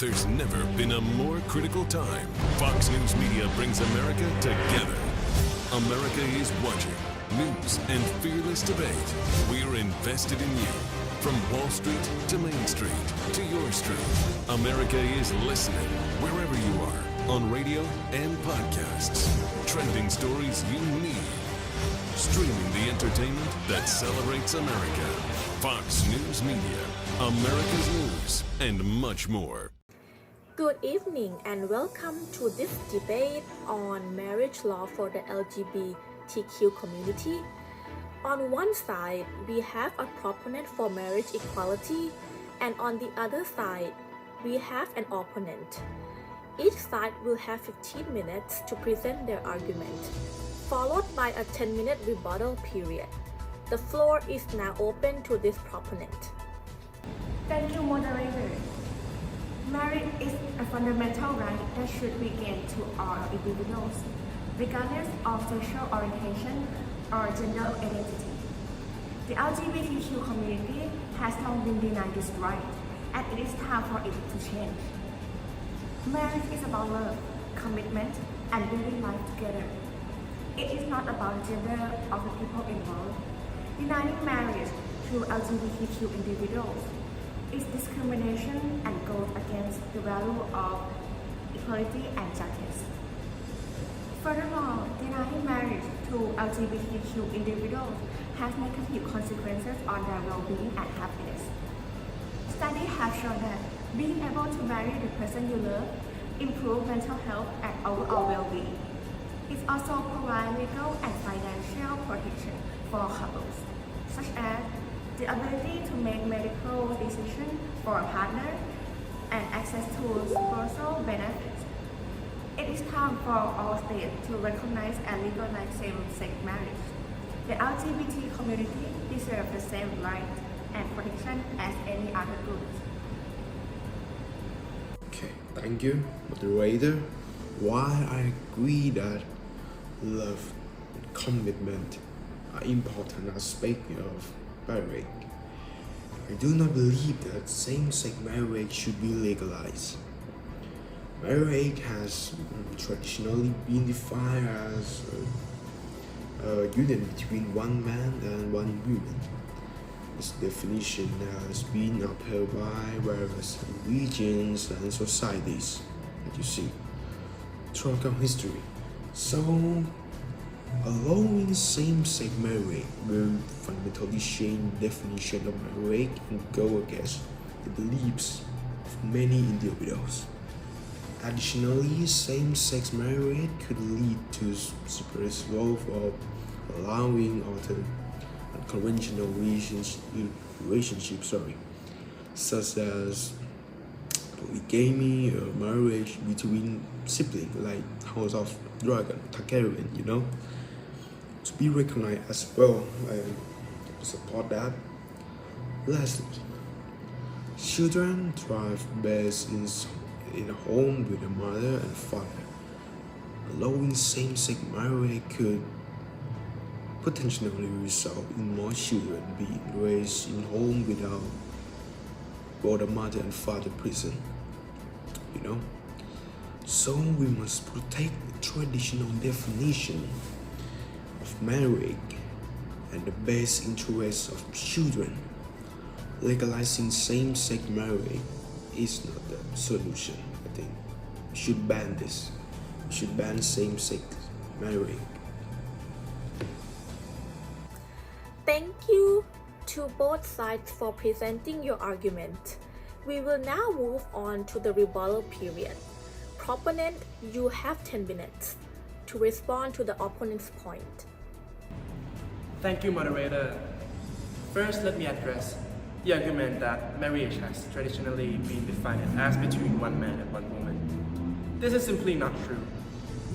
There's never been a more critical time. Fox News Media brings America together. America is watching. News and fearless debate. We're invested in you. From Wall Street to Main Street to your street. America is listening wherever you are on radio and podcasts. Trending stories you need. Streaming the entertainment that celebrates America. Fox News Media. America's news and much more. Good evening and welcome to this debate on marriage law for the LGBTQ community. On one side, we have a proponent for marriage equality, and on the other side, we have an opponent. Each side will have 15 minutes to present their argument, followed by a 10-minute rebuttal period. The floor is now open to this proponent. Thank you, moderator. Marriage is a fundamental right that should be given to all individuals, regardless of sexual orientation or gender identity. The LGBTQ community has long been denied this right, and it is time for it to change. Marriage is about love, commitment, and building life together. It is not about the gender of the people involved. Denying marriage to LGBTQ individuals is discrimination and goes against the value of equality and justice. Furthermore, denying marriage to LGBTQ individuals has negative consequences on their well-being and happiness. Studies have shown that being able to marry the person you love improves mental health and overall well-being. It also provides legal and financial protection for couples, such as the ability to make medical decisions for a partner and access to social benefits. It is time for all states to recognize and legalize same-sex marriage. The LGBT community deserves the same rights and protection as any other groups. Okay, thank you, moderator. While I agree that love and commitment are important aspects of marriage, I do not believe that same-sex marriage should be legalized. Marriage has traditionally been defined as a union between one man and one woman. This definition has been upheld by various regions and societies, as you see, throughout history. So, allowing same-sex marriage will fundamentally change the definition of marriage and go against the beliefs of many individuals. Additionally, same-sex marriage could lead to suppressed law of allowing other unconventional relationships, such as polygamy or marriage between siblings, like House of Dragon, Targaryen, to be recognized as well. I support that. Lastly, children thrive best in a home with a mother and father. Allowing same-sex marriage could potentially result in more children being raised in home without both a mother and father present. So we must protect the traditional definition of marriage and the best interests of children. Legalizing same-sex marriage is not the solution. I think we should ban this. We should ban same-sex marriage. Thank you to both sides for presenting your argument. We will now move on to the rebuttal period. Proponent, you have 10 minutes to respond to the opponent's point. Thank you, moderator. First, let me address the argument that marriage has traditionally been defined as between one man and one woman. This is simply not true.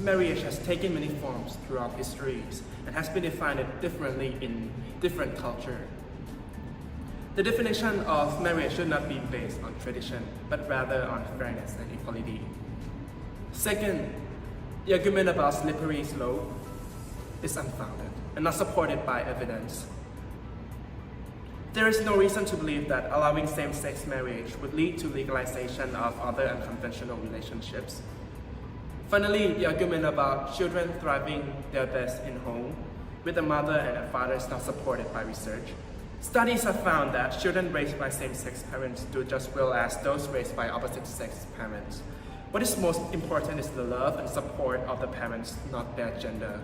Marriage has taken many forms throughout histories and has been defined differently in different cultures. The definition of marriage should not be based on tradition, but rather on fairness and equality. Second, the argument about slippery slope is unfounded and not supported by evidence. There is no reason to believe that allowing same-sex marriage would lead to legalization of other unconventional relationships. Finally, the argument about children thriving their best in home, with a mother and a father is not supported by research. Studies have found that children raised by same-sex parents do just well as those raised by opposite-sex parents. What is most important is the love and support of the parents, not their gender.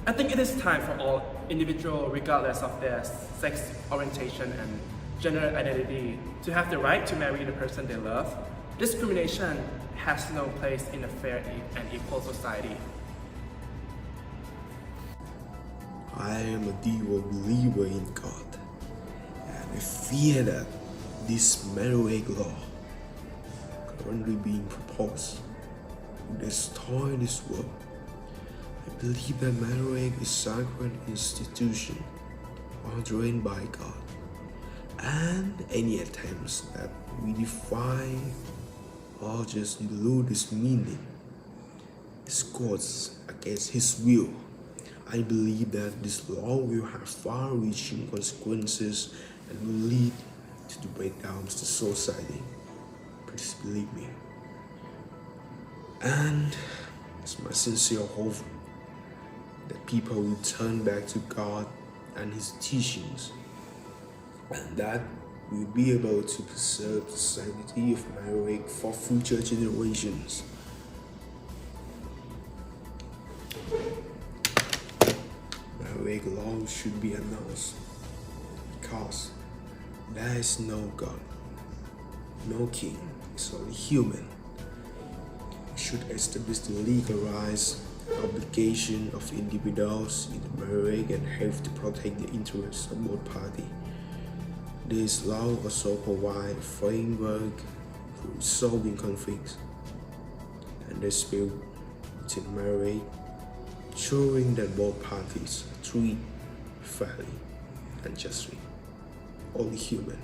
I think it is time for all individuals, regardless of their sex orientation and gender identity, to have the right to marry the person they love. Discrimination has no place in a fair and equal society. I am a deep believer in God, and I fear that this marriage law currently being proposed will destroy this world. I believe that marriage is a sacred institution ordained by God, and any attempts that redefine or just dilute this meaning is goes against His will. I believe that this law will have far-reaching consequences and will lead to the breakdown of the society. Please believe me. And it's my sincere hope that people will turn back to God and His teachings, and that we'll be able to preserve the sanctity of marriage for future generations. Marriage law should be announced because there is no God, no king, it's only human. We should establish the legalized obligation of individuals in marriage and have to protect the interests of both parties. This law also provides a framework for resolving conflicts and disputes within marriage, ensuring that both parties are treated fairly and justly, only human.